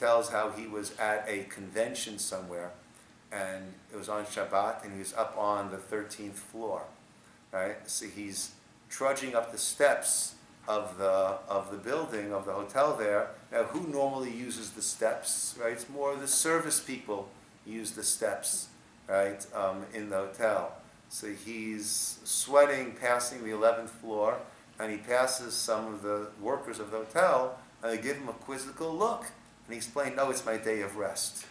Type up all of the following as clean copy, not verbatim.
tells how he was at a convention somewhere, and it was on Shabbat, and he was up on the 13th floor, right? So he's trudging up the steps of the building, of the hotel there. Now, who normally uses the steps, right? It's more the service people use the steps, right, in the hotel. So he's sweating, passing the 11th floor, and he passes some of the workers of the hotel, and they give him a quizzical look. And he explained, no, it's my day of rest.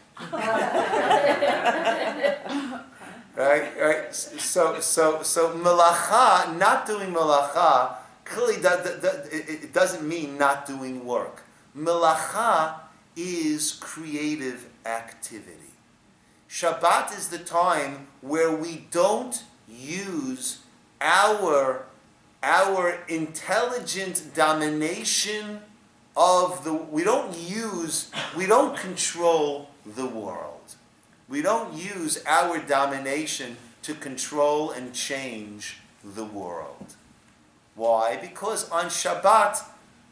Right? So melacha, not doing melacha, clearly it doesn't mean not doing work. Melacha is creative activity. Shabbat is the time where we don't use our intelligent domination of we don't control the world. We don't use our domination to control and change the world. Why? Because on Shabbat,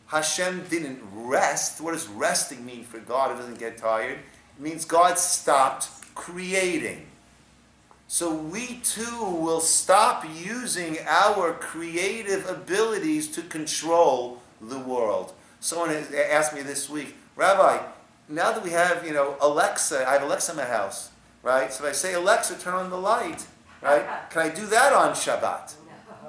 Hashem didn't rest. What does resting mean for God? It doesn't get tired. It means God stopped creating. So we too will stop using our creative abilities to control the world. Someone has asked me this week, Rabbi, now that we have, Alexa, I have Alexa in my house, right? So if I say, Alexa, turn on the light, right? Can I do that on Shabbat?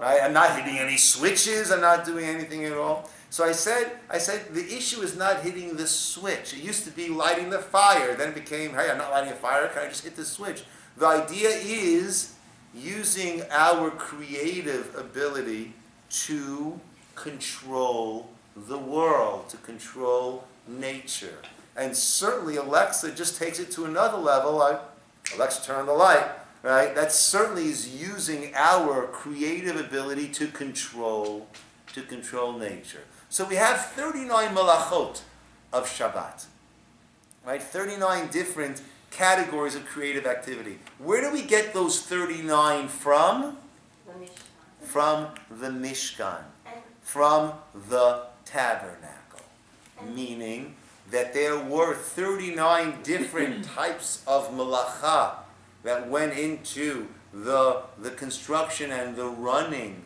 Right? I'm not hitting any switches, I'm not doing anything at all. So I said, the issue is not hitting the switch. It used to be lighting the fire. Then it became, hey, I'm not lighting a fire, can I just hit the switch? The idea is using our creative ability to control the world, to control nature. And certainly Alexa just takes it to another level, like, Alexa, turn on the light, right? That certainly is using our creative ability to control nature. So we have 39 malachot of Shabbat, right? 39 different categories of creative activity. Where do we get those 39 from? The Mishkan. From the Mishkan, from the tabernacle, meaning that there were 39 different types of malacha that went into the construction and the running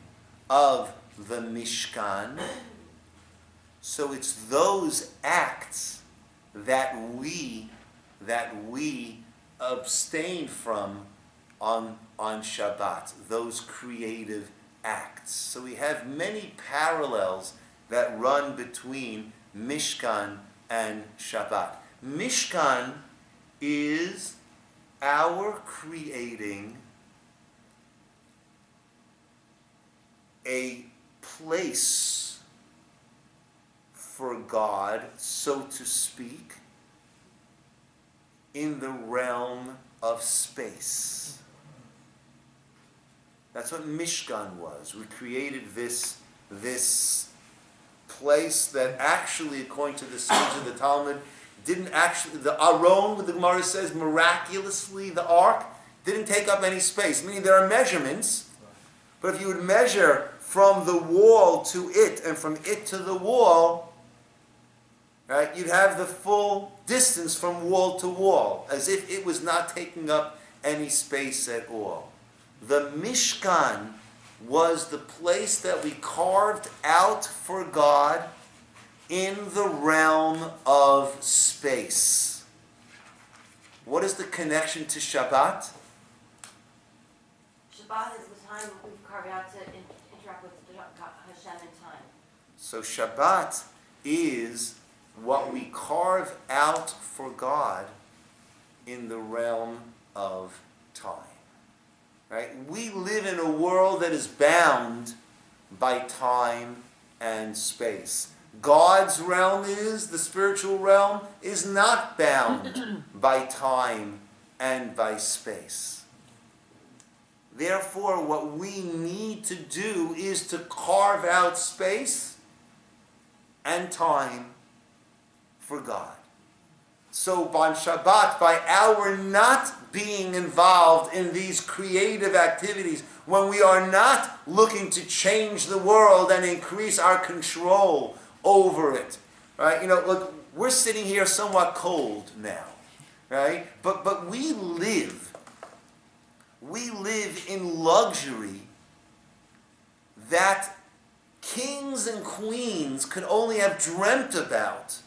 of the Mishkan. So it's those acts that we abstain from on Shabbat, those creative acts. So we have many parallels that run between Mishkan and Shabbat. Mishkan is our creating a place for God, so to speak, in the realm of space. That's what Mishkan was. We created this place that actually, according to the sage of the Talmud, didn't actually, the Aron, the Gemara says, miraculously, the ark, didn't take up any space. Meaning there are measurements, but if you would measure from the wall to it and from it to the wall, right, you'd have the full distance from wall to wall, as if it was not taking up any space at all. The Mishkan was the place that we carved out for God in the realm of space. What is the connection to Shabbat? Shabbat is the time we've carved out to interact with Hashem in time. So Shabbat is what we carve out for God in the realm of time. Right? We live in a world that is bound by time and space. God's realm the spiritual realm, is not bound by time and by space. Therefore, what we need to do is to carve out space and time for God. So on Shabbat, by our not being involved in these creative activities, when we are not looking to change the world and increase our control over it, right? Look, we're sitting here somewhat cold now, right? But we live in luxury that kings and queens could only have dreamt about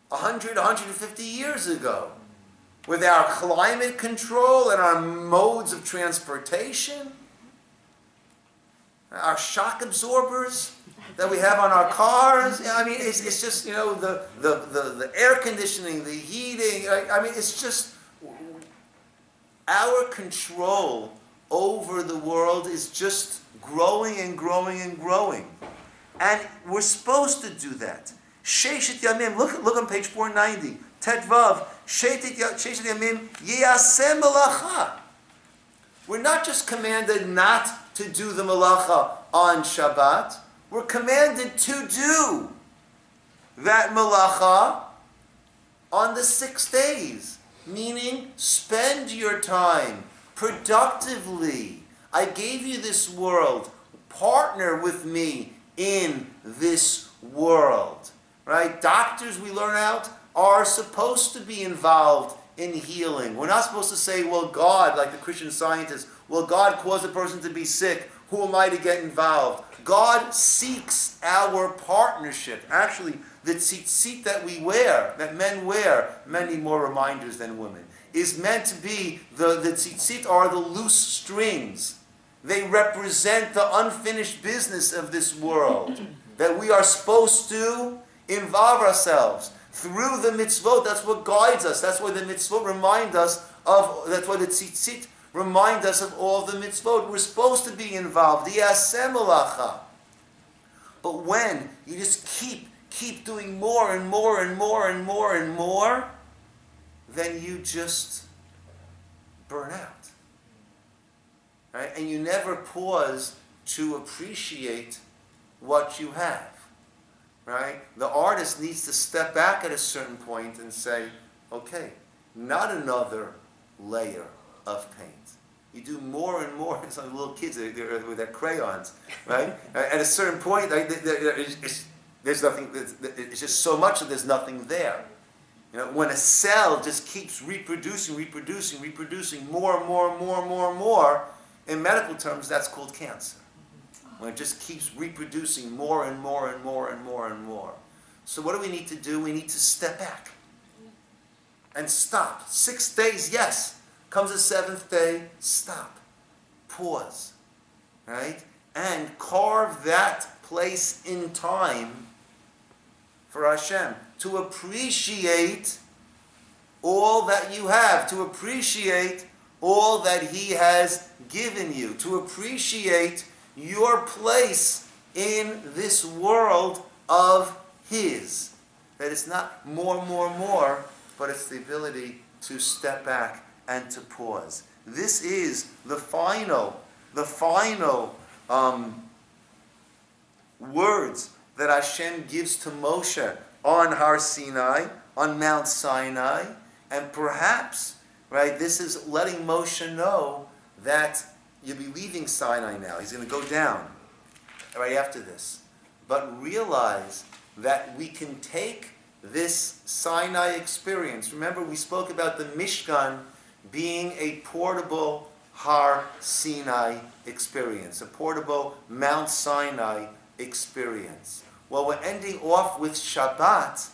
100, 150 years ago. With our climate control and our modes of transportation, our shock absorbers that we have on our cars. I mean, it's just, the air conditioning, the heating. I mean, it's just our control over the world is just growing and growing and growing. And we're supposed to do that. Sheshet Yamim, look on page 490. Tetvav, Sheshet Yamim Yiyaseh Melacha. We're not just commanded not to do the melacha on Shabbat. We're commanded to do that melacha on the 6 days. Meaning, spend your time productively. I gave you this world. Partner with me in this world. Right? Doctors, we learn out, are supposed to be involved in healing. We're not supposed to say, well, God, like the Christian scientists, well, God caused a person to be sick. Who am I to get involved? God seeks our partnership. Actually, the tzitzit that we wear, that men wear, men need more reminders than women, is meant to be, the tzitzit are the loose strings. They represent the unfinished business of this world. That we are supposed to involve ourselves through the mitzvot. That's what guides us. That's why the mitzvot remind us of, that's why the tzitzit remind us of all the mitzvot. We're supposed to be involved. Yiyaseh melacha. But when you just keep doing more and more and more and more and more, then you just burn out. Right? And you never pause to appreciate what you have. Right? The artist needs to step back at a certain point and say, okay, not another layer of paint. You do more and more. It's like little kids they're with their crayons, right? At a certain point, there's nothing. It's just so much that there's nothing there. When a cell just keeps reproducing more and more and more and more and more, in medical terms, that's called cancer. When it just keeps reproducing more and more and more and more and more. So what do we need to do? We need to step back and stop. 6 days, yes. Comes the 7th day, stop. Pause. Right? And carve that place in time for Hashem. To appreciate all that you have. To appreciate all that He has given you. To appreciate your place in this world of His. That it's not more, but it's the ability to step back and to pause. This is the final words that Hashem gives to Moshe on Har Sinai, on Mount Sinai, and perhaps, right, this is letting Moshe know that you'll be leaving Sinai now. He's going to go down right after this. But realize that we can take this Sinai experience. Remember, we spoke about the Mishkan being a portable Har Sinai experience, a portable Mount Sinai experience. Well, we're ending off with Shabbat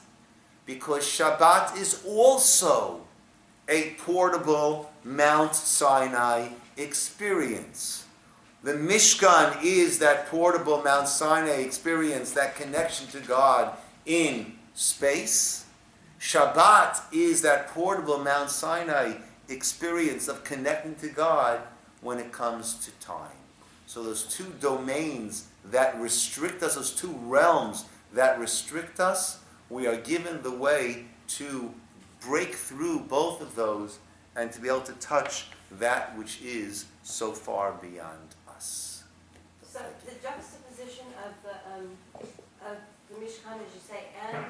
because Shabbat is also a portable Mount Sinai experience. The Mishkan is that portable Mount Sinai experience, that connection to God in space. Shabbat is that portable Mount Sinai experience of connecting to God when it comes to time. So those two domains that restrict us, those two realms that restrict us, we are given the way to break through both of those and to be able to touch that which is so far beyond us. So the juxtaposition of the Mishkan, as you say, and